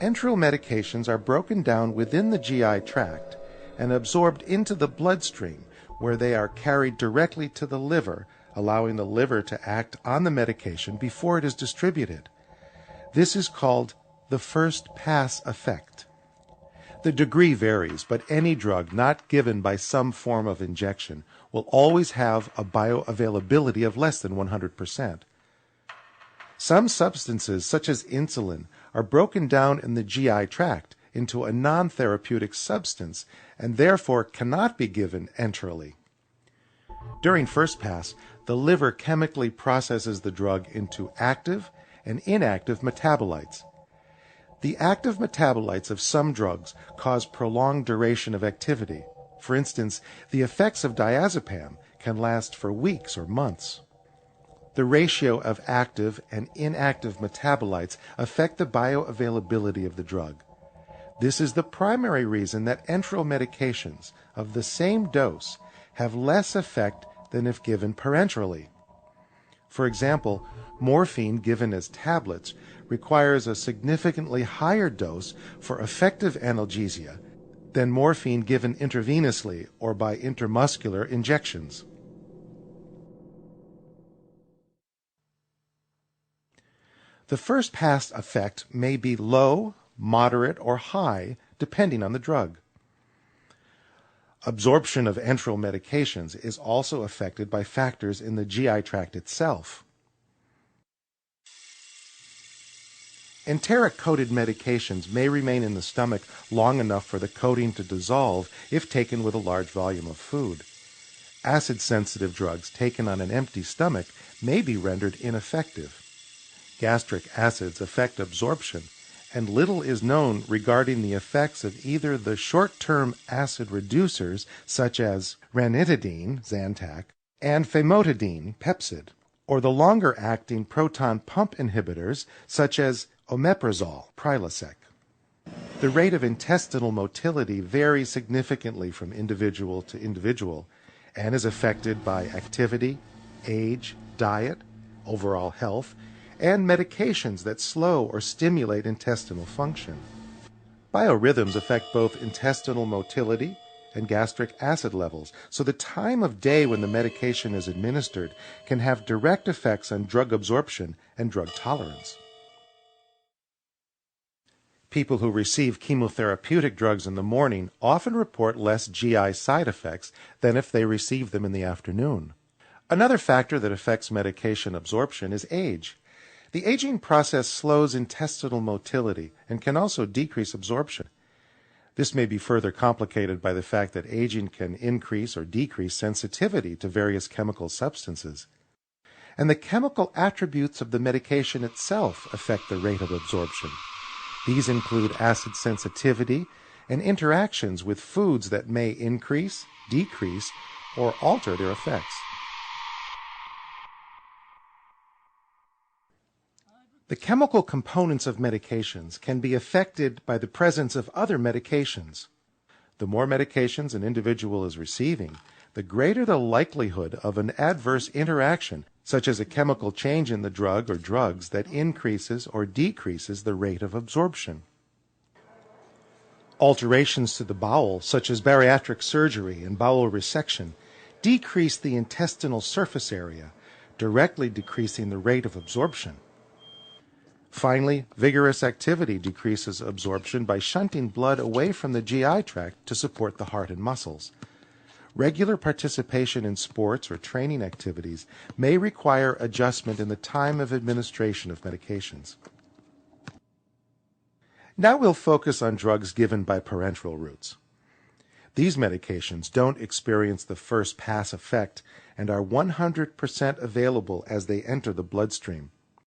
Enteral medications are broken down within the GI tract and absorbed into the bloodstream, where they are carried directly to the liver, allowing the liver to act on the medication before it is distributed. This is called the first pass effect. The degree varies, but any drug not given by some form of injection will always have a bioavailability of less than 100%. Some substances, such as insulin, are broken down in the GI tract into a non-therapeutic substance and therefore cannot be given enterally. During first pass, the liver chemically processes the drug into active and inactive metabolites. The active metabolites of some drugs cause prolonged duration of activity. For instance, the effects of diazepam can last for weeks or months. The ratio of active and inactive metabolites affect the bioavailability of the drug. This is the primary reason that enteral medications of the same dose have less effect than if given parenterally. For example, morphine given as tablets requires a significantly higher dose for effective analgesia than morphine given intravenously or by intramuscular injections. The first pass effect may be low, moderate, or high, depending on the drug. Absorption of enteral medications is also affected by factors in the GI tract itself. Enteric-coated medications may remain in the stomach long enough for the coating to dissolve if taken with a large volume of food. Acid-sensitive drugs taken on an empty stomach may be rendered ineffective. Gastric acids affect absorption, and little is known regarding the effects of either the short-term acid reducers such as ranitidine, Zantac, and famotidine, Pepcid, or the longer-acting proton pump inhibitors such as omeprazole, Prilosec. The rate of intestinal motility varies significantly from individual to individual and is affected by activity, age, diet, overall health, and medications that slow or stimulate intestinal function. Biorhythms affect both intestinal motility and gastric acid levels, so the time of day when the medication is administered can have direct effects on drug absorption and drug tolerance. People who receive chemotherapeutic drugs in the morning often report less GI side effects than if they receive them in the afternoon. Another factor that affects medication absorption is age. The aging process slows intestinal motility and can also decrease absorption. This may be further complicated by the fact that aging can increase or decrease sensitivity to various chemical substances. And the chemical attributes of the medication itself affect the rate of absorption. These include acid sensitivity and interactions with foods that may increase, decrease, or alter their effects. The chemical components of medications can be affected by the presence of other medications. The more medications an individual is receiving, the greater the likelihood of an adverse interaction, such as a chemical change in the drug or drugs that increases or decreases the rate of absorption. Alterations to the bowel, such as bariatric surgery and bowel resection, decrease the intestinal surface area, directly decreasing the rate of absorption. Finally, vigorous activity decreases absorption by shunting blood away from the GI tract to support the heart and muscles. Regular participation in sports or training activities may require adjustment in the time of administration of medications. Now we'll focus on drugs given by parenteral routes. These medications don't experience the first pass effect and are 100% available as they enter the bloodstream.